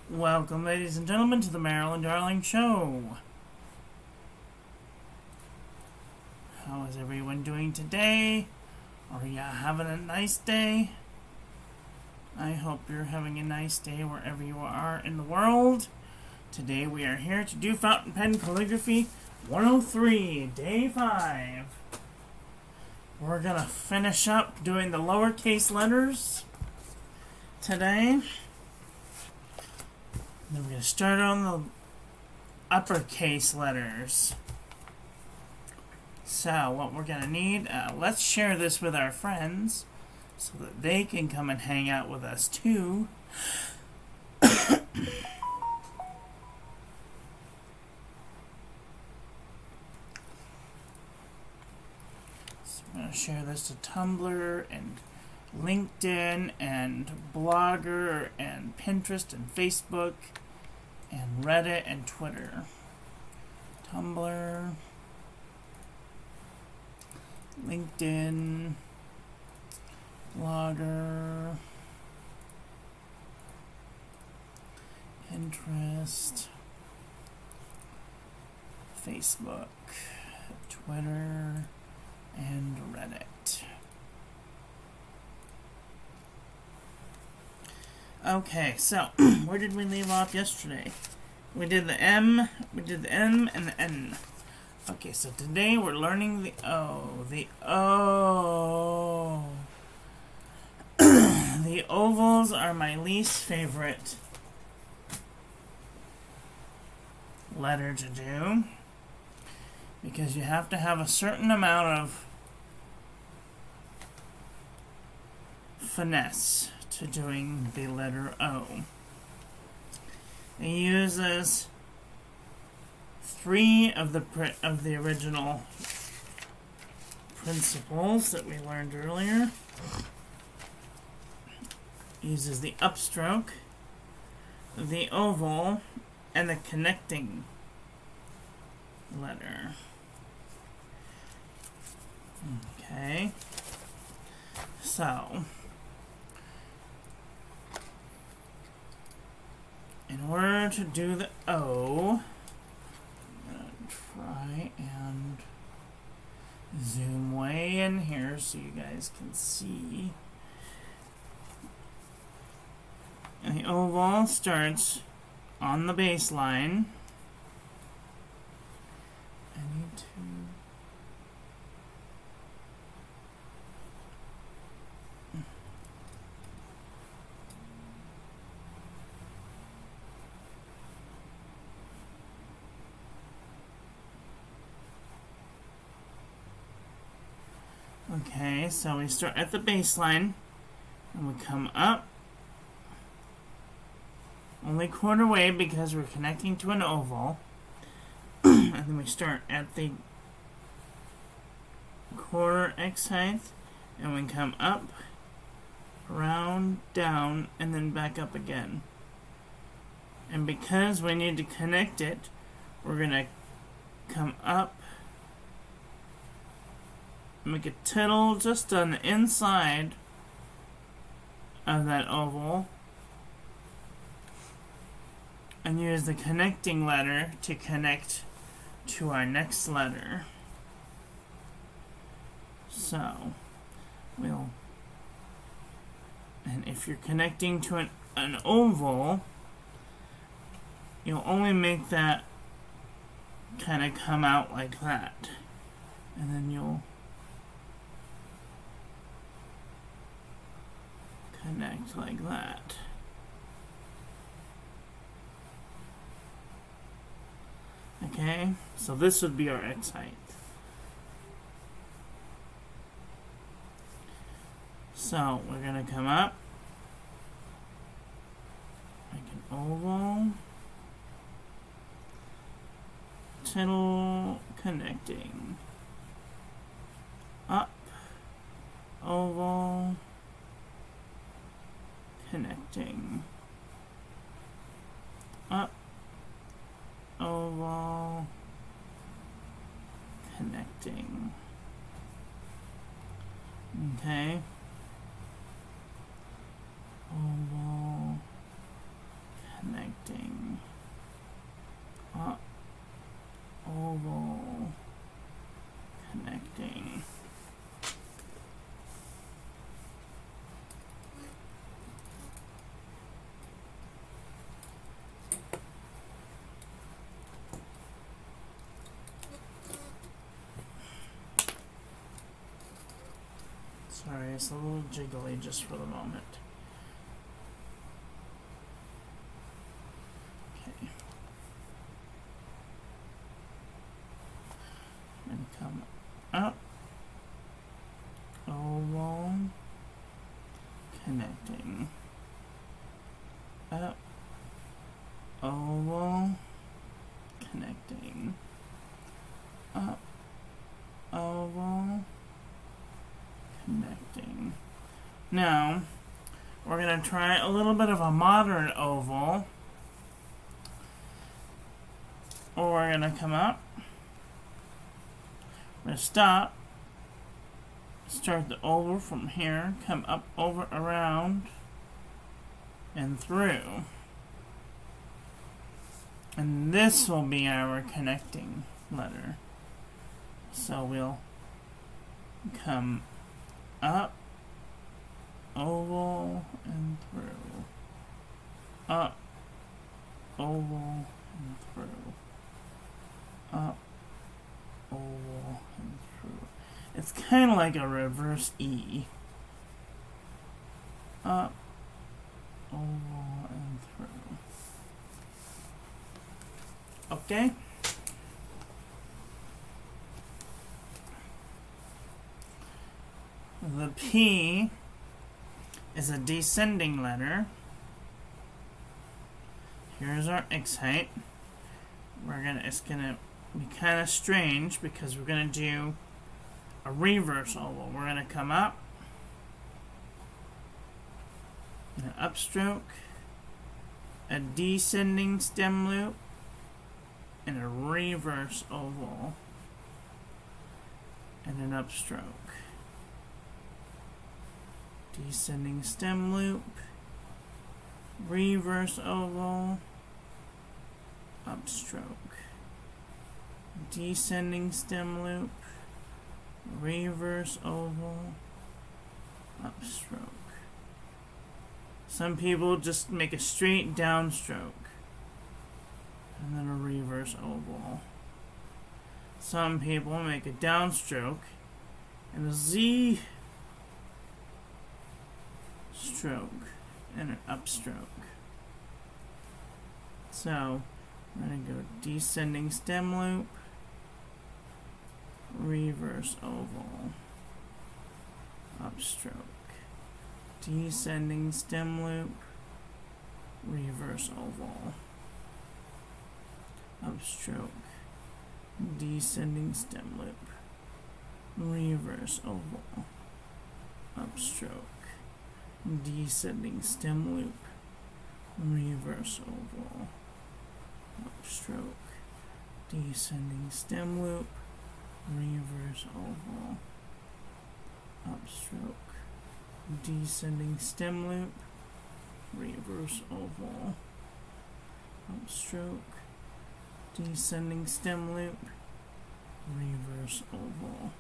Welcome, ladies and gentlemen, to the Marilyn Darling Show. How is everyone doing today? Are ya having a nice day? I hope you're having a nice day wherever you are in the world. Today we are here to do Fountain Pen Calligraphy 103, Day 5. We're going to finish up doing the lowercase letters today. Then we're going to start on the uppercase letters. So, what we're going to need, let's share this with our friends so that they can come and hang out with us too. So I'm going to share this to Tumblr and LinkedIn and Blogger and Pinterest and Facebook and Reddit and Twitter. Tumblr, LinkedIn, Blogger, Pinterest, Facebook, Twitter, and Reddit. Okay, so where did we leave off yesterday? We did the M, we did the M, and the N. Okay, so today we're learning the O. The O. The ovals are my least favorite letter to do because you have to have a certain amount of finesse to doing the letter O. It uses 3 of the original principles that we learned earlier. It uses the upstroke, the oval, and the connecting letter. Okay. So, in order to do the O, I'm going to try and zoom way in here so you guys can see. And the oval starts on the baseline. I need to... Okay, so we start at the baseline, and we come up, only quarter way because we're connecting to an oval, and then we start at the quarter X height, and we come up, around, down, and then back up again. And because we need to connect it, we're going to come up, make a tittle just on the inside of that oval and use the connecting letter to connect to our next letter. So and if you're connecting to an oval, you'll only make that kind of come out like that, and then you'll connect like that. Okay, so this would be our X height. So we're going to come up, make an oval, tittle, connecting, up, oval, connecting, up, oval, connecting. Okay. Oval, Sorry, it's a little jiggly just for the moment. Okay. And come up, oval, connecting, up, oval, connecting, up, oval, connecting. Now, we're going to try a little bit of a modern oval. Or we're going to come up, we're going to stop, start the oval from here, come up, over, around, and through. And this will be our connecting letter. So we'll come up, oval, and through. Up, oval, and through. Up, oval, and through. It's kind of like a reverse E. Up, oval, and through. Okay? The P is a descending letter. Here's our X height. It's gonna be kind of strange because we're gonna do a reverse oval. We're gonna come up, an upstroke, a descending stem loop, and a reverse oval, and an upstroke. Descending stem loop, reverse oval, upstroke. Descending stem loop, reverse oval, upstroke. Some people just make a straight downstroke and then a reverse oval. Some people make a downstroke and a Z stroke and an upstroke. So we're going to go descending stem loop, reverse oval, upstroke. Descending stem loop, reverse oval, upstroke. Descending stem loop, reverse oval, upstroke. Descending stem loop, reverse oval, upstroke. Descending stem loop, reverse oval, upstroke. Descending stem loop, reverse oval, upstroke. Descending stem loop, reverse oval,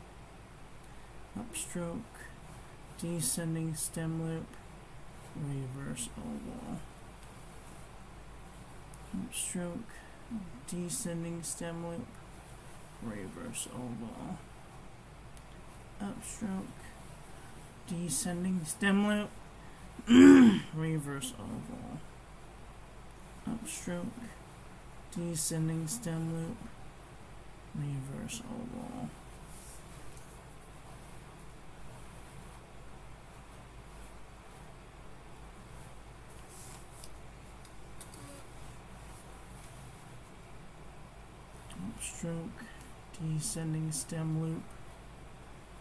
upstroke. Descending stem loop, reverse oval, upstroke. Descending stem loop, reverse oval, upstroke. Descending stem loop, reverse oval, upstroke. Descending stem loop, reverse oval. Upstroke, descending stem loop,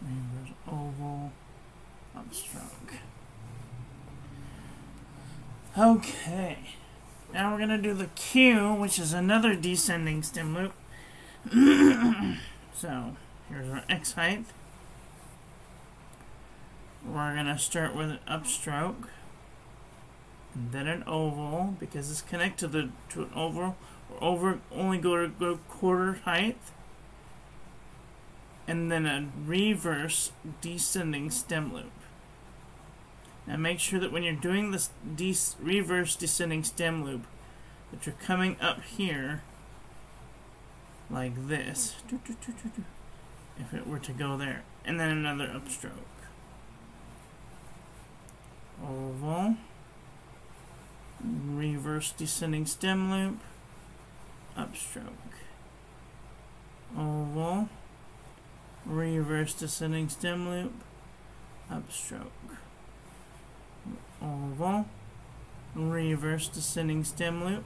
reverse oval, upstroke. Okay, now we're going to do the Q, which is another descending stem loop. So, here's our X height. We're going to start with an upstroke, and then an oval, because it's connected to an oval. Over only go quarter height, and then a reverse descending stem loop. Now make sure that when you're doing this reverse descending stem loop, that you're coming up here like this, if it were to go there, and then another upstroke. reverse descending stem loop, upstroke, oval, reverse descending stem loop, upstroke, oval, reverse descending stem loop,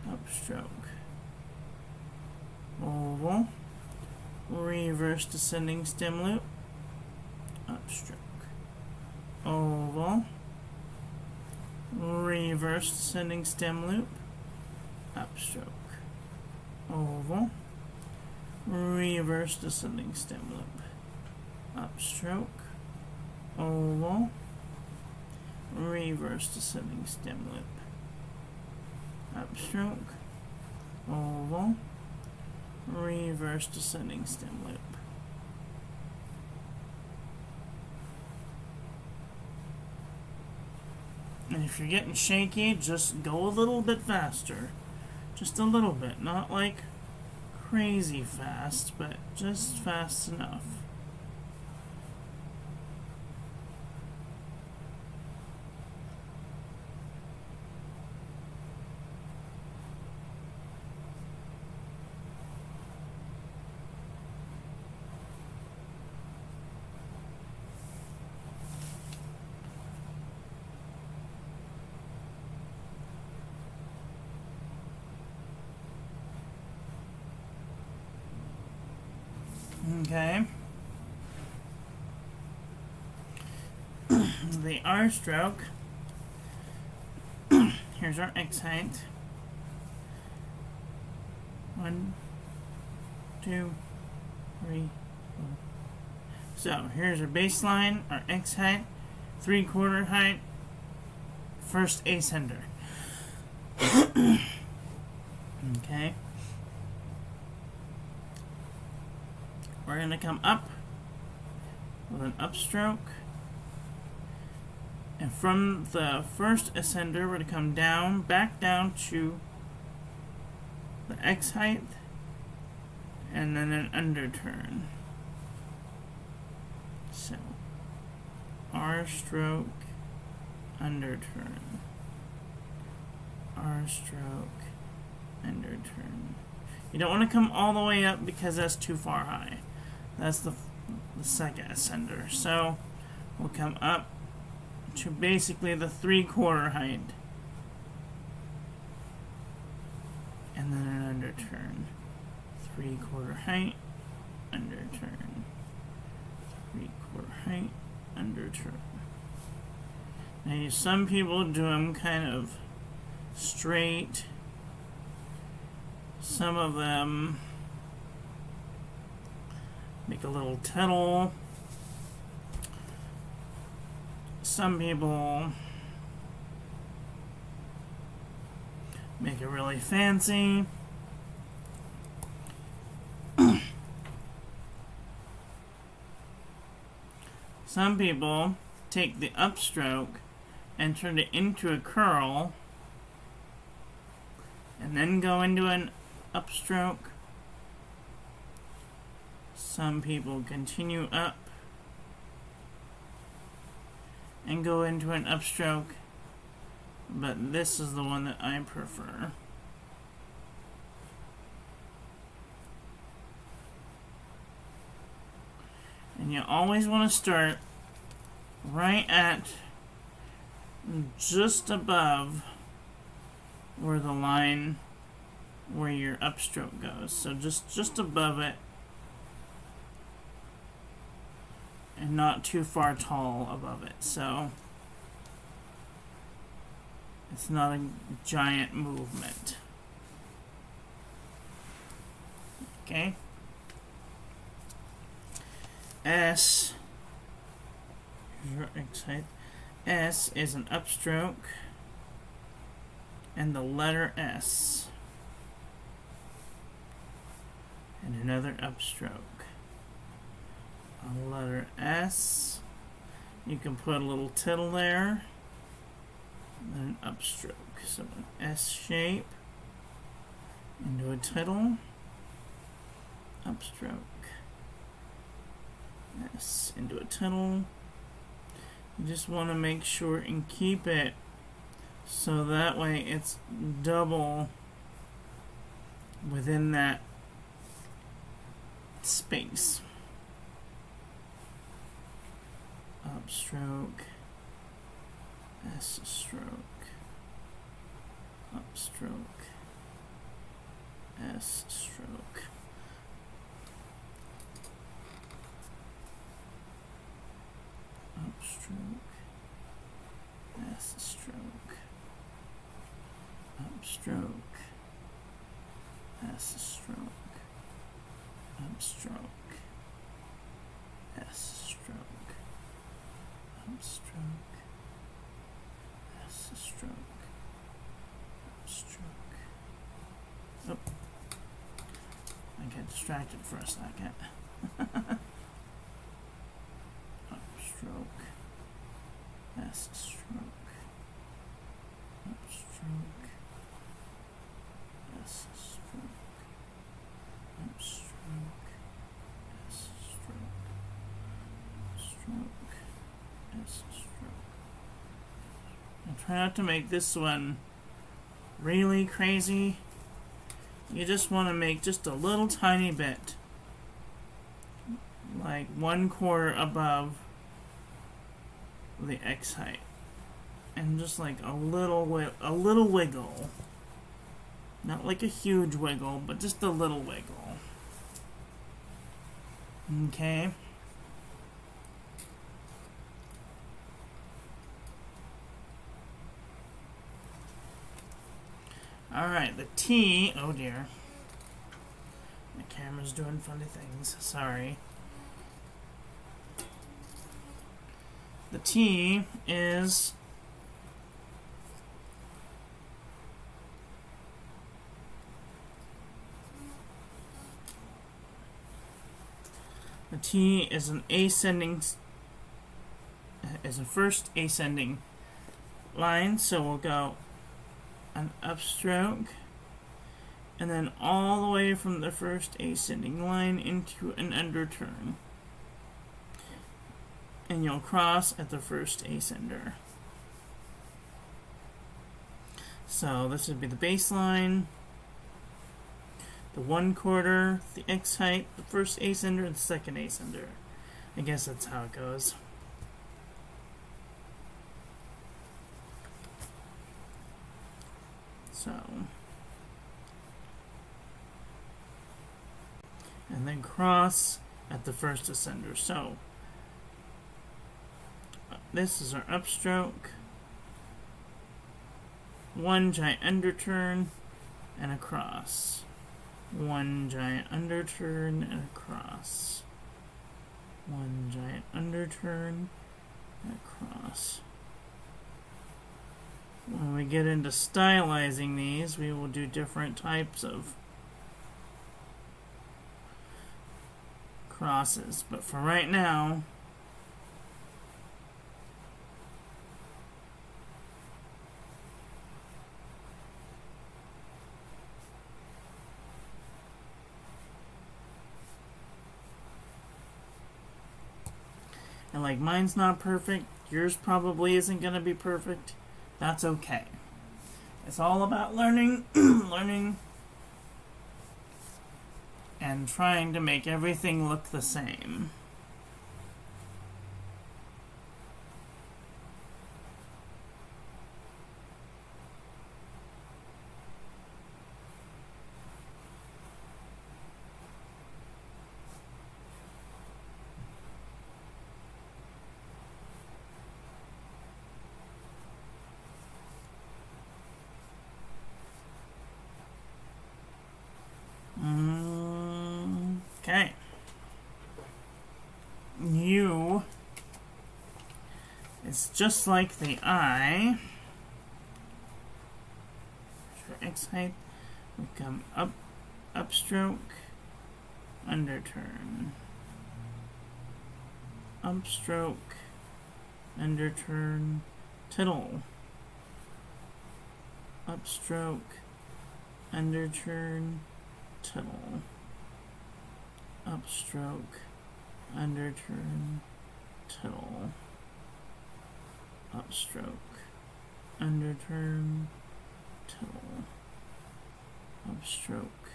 upstroke, oval, reverse descending stem loop, upstroke, oval, reverse descending stem loop, upstroke, oval, reverse descending stem loop, upstroke, oval, reverse descending stem loop, upstroke, oval, reverse descending stem loop. And if you're getting shaky, just go a little bit faster. Just a little bit, not like crazy fast, but just fast enough. Okay. The R stroke. Here's our X height. 1, 2, 3, 4. So here's our baseline, our X height, 3/4 height, first ascender. Okay. We're going to come up with an upstroke, and from the first ascender we're going to come down, back down to the X height, and then an underturn. So R stroke, underturn, R stroke, underturn. You don't want to come all the way up because that's too far high. That's the second ascender. So we'll come up to basically the 3/4 height, and then an underturn. 3/4 height, underturn. 3/4 height, underturn. Now some people do them kind of straight. Some of them make a little tittle. Some people make it really fancy. Some people take the upstroke and turn it into a curl, and then go into an upstroke. Some people continue up and go into an upstroke, but this is the one that I prefer. And you always want to start right at just above where the line where your upstroke goes. So just above it, and not too far tall above it. So it's not a giant movement. Okay. S, here's your X height. S is an upstroke and the letter S, and another upstroke. A letter S. You can put a little tittle there, and then an upstroke. So an S shape into a tittle, upstroke, S into a tittle. You just want to make sure and keep it So that way it's double within that space. Upstroke, S stroke, upstroke, S stroke. Upstroke, S stroke, upstroke, S stroke, upstroke, S stroke, upstroke, S stroke, upstroke. Oh, I got distracted for a second. Upstroke, S stroke, upstroke, S stroke, upstroke, S stroke, stroke, S stroke. And try not to make this one really crazy. You just want to make just a little tiny bit, like 1/4 above the X height, and just like a little wiggle, not like a huge wiggle, but just a little wiggle. Okay. Alright, the T, oh dear. My camera's doing funny things, sorry. The T is an ascending, is a first ascending line, so we'll go an upstroke and then all the way from the first ascending line into an underturn. And you'll cross at the first ascender. So this would be the baseline, the 1/4, the X height, the first ascender, and the second ascender. I guess that's how it goes. So, and then cross at the first ascender. So, this is our upstroke, one giant underturn, and a cross. One giant underturn and a cross. One giant underturn and a cross. When we get into stylizing these, we will do different types of crosses. But for right now, and like mine's not perfect, yours probably isn't going to be perfect. That's okay. It's all about learning, learning, and trying to make everything look the same. Okay. U is just like the I. For X height, we come up, upstroke, underturn. Upstroke, underturn, tittle. Upstroke, underturn, tittle. Upstroke, underturn, tittle. Upstroke, underturn, tittle, upstroke,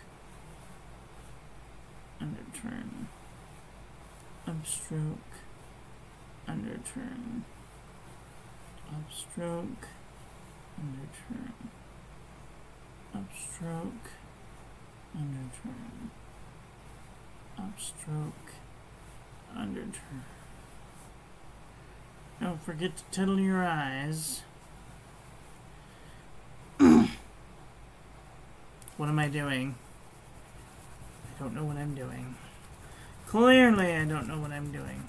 underturn, upstroke, underturn, upstroke, underturn, upstroke, underturn, upstroke, underturn. Don't forget to tittle your eyes. What am I doing? I don't know what I'm doing. Clearly, I don't know what I'm doing.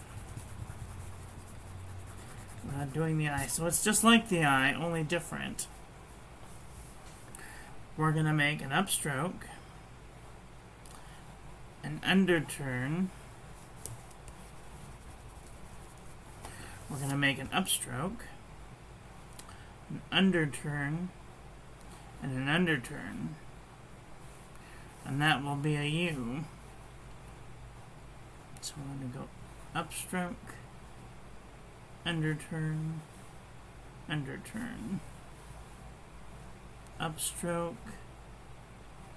We're not doing the eye, so it's just like the eye, only different. We're going to make an upstroke, an underturn. We're going to make an upstroke, an underturn, and an underturn. And that will be a U. So we're going to go upstroke, underturn, underturn, upstroke,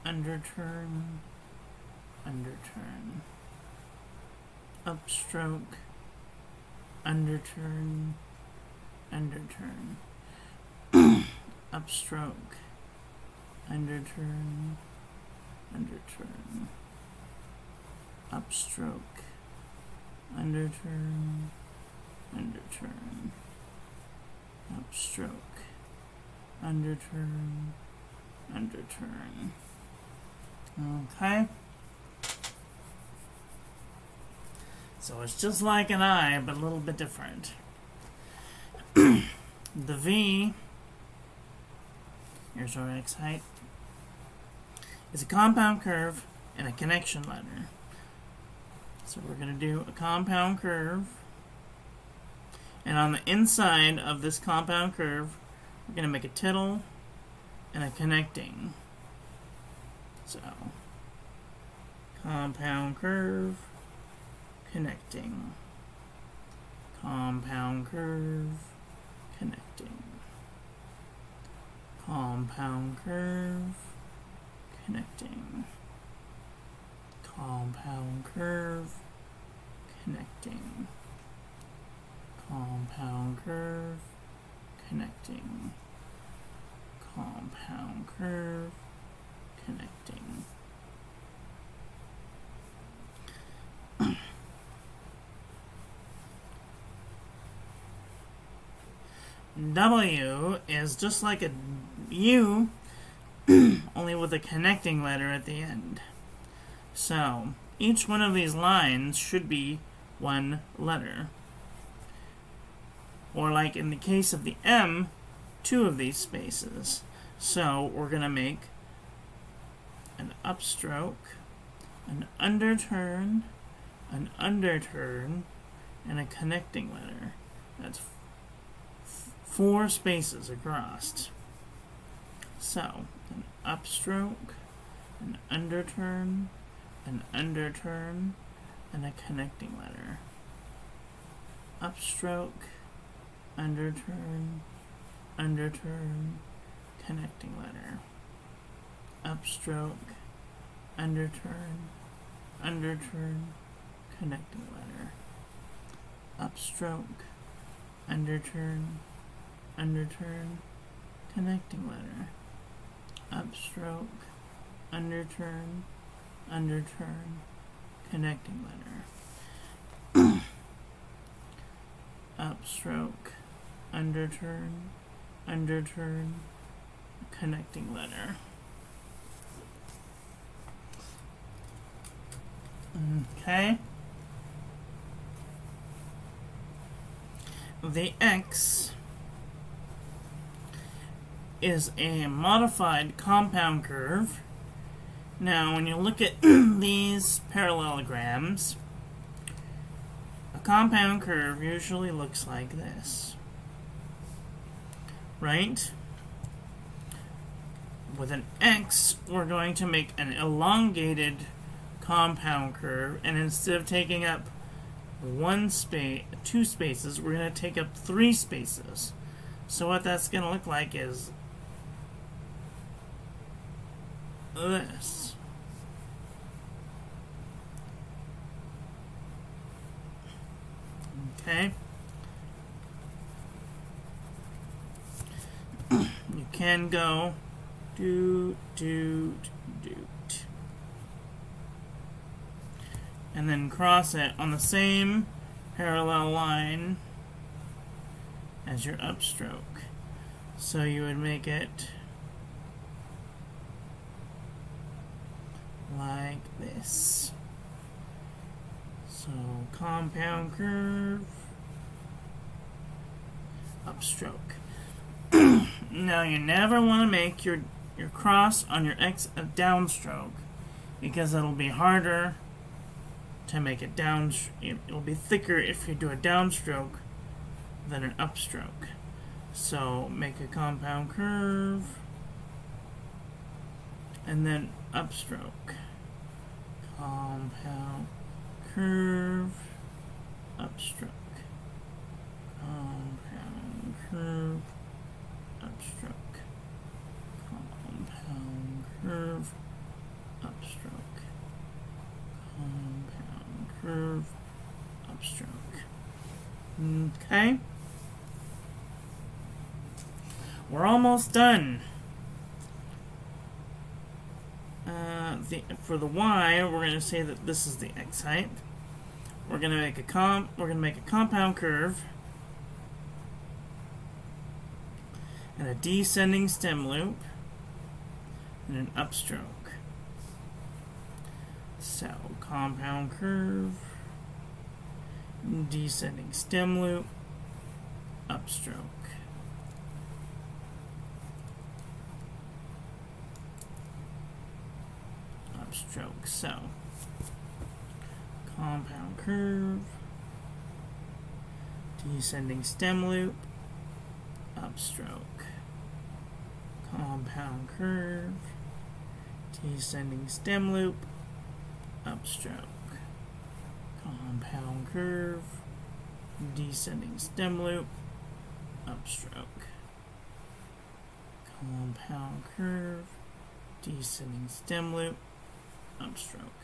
underturn, underturn, upstroke, underturn, underturn, upstroke, underturn, underturn, upstroke, underturn, underturn, upstroke, underturn, underturn. Okay? So it's just like an I, but a little bit different. The V, here's our X height, is a compound curve and a connection letter. So we're going to do a compound curve, and on the inside of this compound curve, we're going to make a tittle and a connecting. So, compound curve, connecting, compound curve, connecting, compound curve, connecting, compound curve, connecting, compound curve, connecting, compound curve, connecting. W is just like a U, only with a connecting letter at the end. So, each one of these lines should be one letter. Or like in the case of the M, two of these spaces. So, we're going to make an upstroke, an underturn, and a connecting letter. That's 4 spaces across. So, an upstroke, an underturn, and a connecting letter. Upstroke, underturn, connecting letter. Upstroke, underturn, connecting letter. Upstroke, underturn, connecting letter. Upstroke, underturn, connecting letter. Upstroke, underturn, connecting letter. Okay. The X is a modified compound curve. Now, when you look at these parallelograms, a compound curve usually looks like this, right? With an X, we're going to make an elongated compound curve, and instead of taking up 2 spaces, we're going to take up 3 spaces. So what that's going to look like is this. Okay. You can go doot, doot, doot. And then cross it on the same parallel line as your upstroke. So you would make it like this. So compound curve, upstroke. Now you never want to make your cross on your X a downstroke, because it'll be harder to make it down. It'll be thicker if you do a downstroke than an upstroke. So make a compound curve and then upstroke. Compound curve, upstroke. Compound curve, upstroke. Compound curve, upstroke. Compound curve, upstroke. Okay. We're almost done. For the Y, we're going to say that this is the X height. We're going to make a compound curve and a descending stem loop and an upstroke. So compound curve, descending stem loop, upstroke. Upstroke. So compound curve, descending stem loop, upstroke. Compound curve, descending stem loop, upstroke. Compound curve, descending stem loop, upstroke. Compound curve, descending stem loop, upstroke.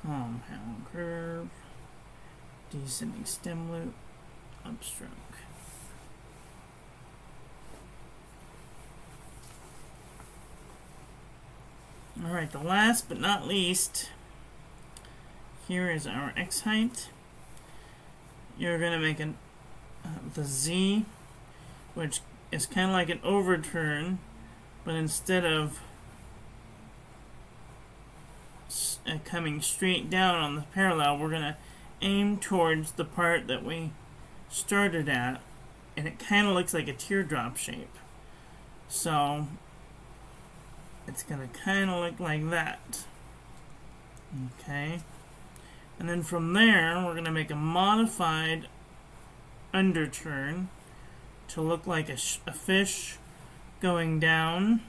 Compound curve, descending stem loop, upstroke. Alright, the last but not least, here is our X height. You're going to make the Z, which is kind of like an overturn, but instead of coming straight down on the parallel, we're going to aim towards the part that we started at, and it kind of looks like a teardrop shape. So it's going to kind of look like that. Okay. And then from there, we're going to make a modified underturn to look like a fish going down,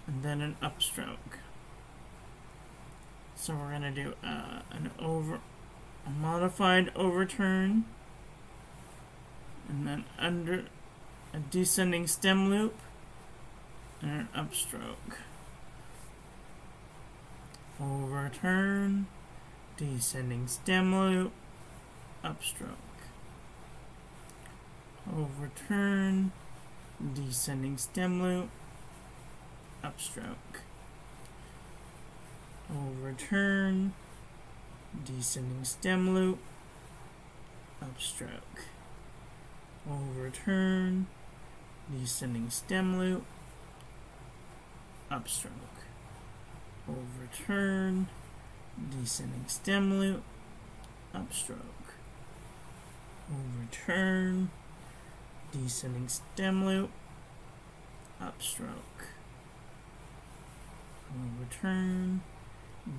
and then an upstroke. So we're going to do a modified overturn, and then under a descending stem loop, and an upstroke. Overturn, descending stem loop, upstroke. Overturn, descending stem loop, upstroke. Overturn, descending stem loop, upstroke. Overturn, descending stem loop, upstroke. Overturn, descending stem loop, upstroke. Overturn, descending stem loop, upstroke. Overturn,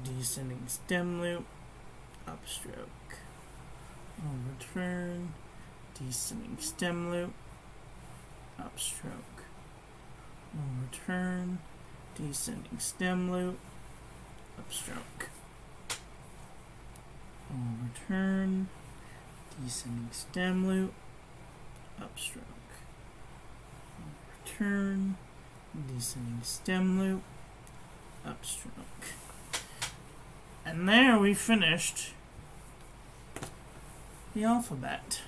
descending stem loop, upstroke. Overturn, descending stem loop, upstroke. Overturn, descending stem loop, upstroke. Overturn, descending stem loop, upstroke, overturn, descending stem loop, upstroke. And there we finished the alphabet.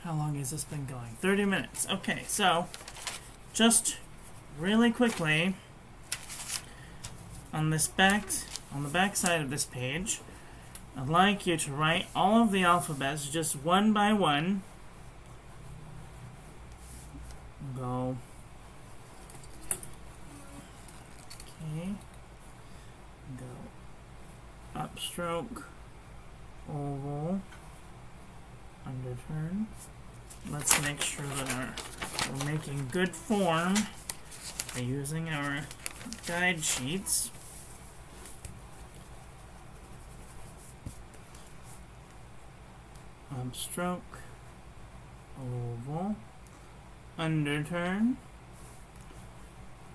How long has this been going? 30 minutes. Okay, so just really quickly on the back side of this page, I'd like you to write all of the alphabets just one by one. Go. Okay. Go. Upstroke. Oval. Underturn. Let's make sure that we're making good form by using our guide sheets. Upstroke, oval, underturn,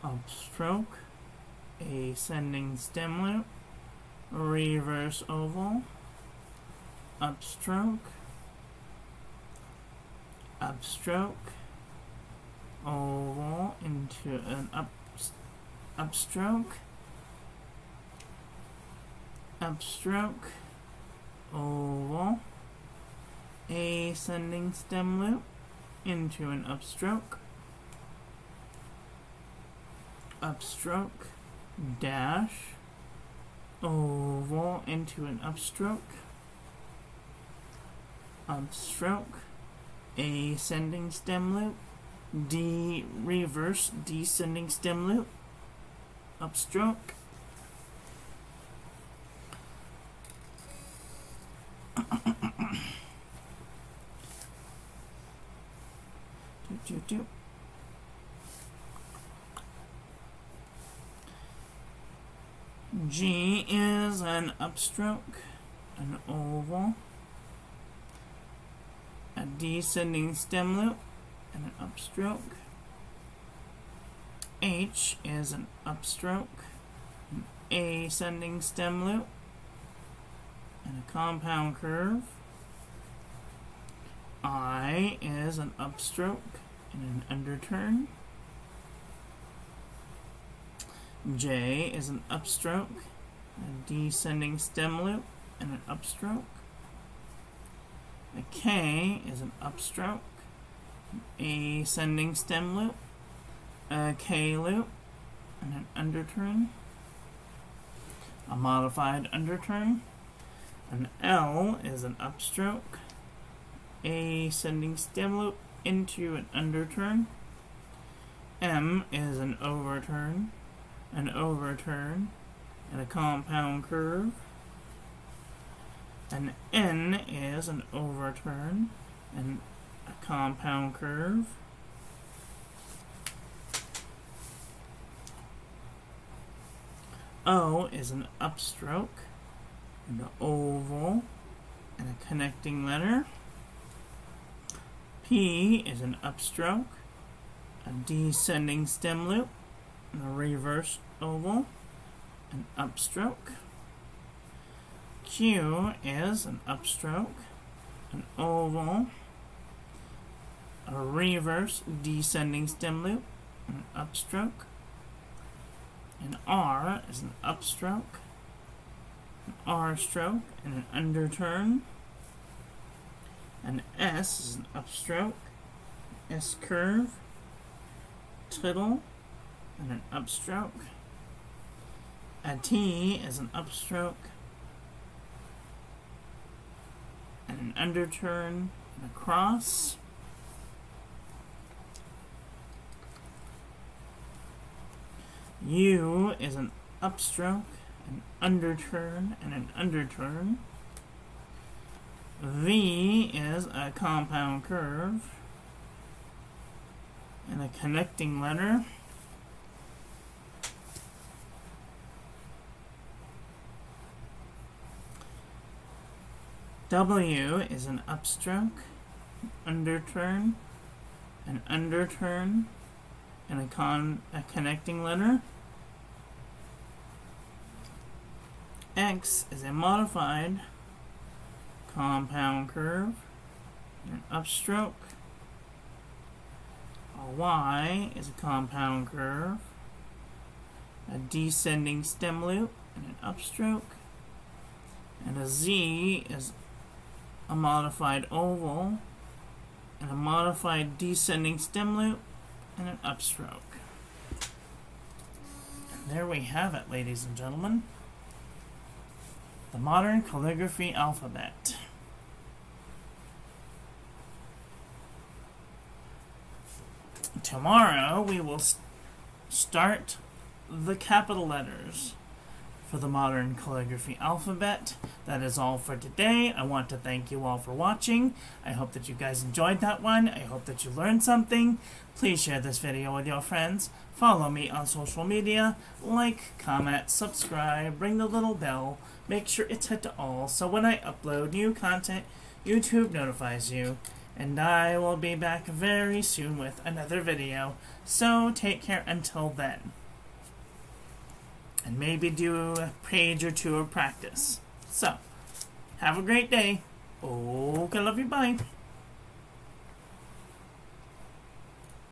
upstroke, ascending stem loop, reverse oval, upstroke, upstroke, oval into an upstroke, upstroke, oval, ascending stem loop into an upstroke, upstroke, dash, oval into an upstroke, upstroke, ascending stem loop, reverse descending stem loop, upstroke, G is an upstroke, an oval, a descending stem loop, and an upstroke. H is an upstroke, an ascending stem loop, and a compound curve. I is an upstroke and an underturn. J is an upstroke, a descending stem loop, and an upstroke. A K is an upstroke, an ascending stem loop, a K loop, and an underturn. A modified underturn. An L is an upstroke, ascending stem loop into an underturn. M is an overturn, and a compound curve. An N is an overturn and a compound curve. O is an upstroke and an oval and a connecting letter. P is an upstroke, a descending stem loop, and a reverse oval, an upstroke. Q is an upstroke, an oval, a reverse descending stem loop, and an upstroke. And R is an upstroke, an R stroke, and an underturn. And S is an upstroke, S curve, tittle, and an upstroke. A T is an upstroke, and an underturn, and a cross. U is an upstroke, an underturn, and an underturn. V is a compound curve, and a connecting letter. W is an upstroke, underturn, and a connecting letter. X is a modified compound curve, and an upstroke. A Y is a compound curve, a descending stem loop, and an upstroke. And a Z is a modified oval, and a modified descending stem loop, and an upstroke. And there we have it, ladies and gentlemen. The modern calligraphy alphabet. Tomorrow we will start the capital letters for the modern calligraphy alphabet. That is all for today. I want to thank you all for watching. I hope that you guys enjoyed that one. I hope that you learned something. Please share this video with your friends. Follow me on social media. Like, comment, subscribe, ring the little bell. Make sure it's set to all so when I upload new content, YouTube notifies you. And I will be back very soon with another video. So take care until then. And maybe do a page or two of practice. So, have a great day. Okay, love you, bye.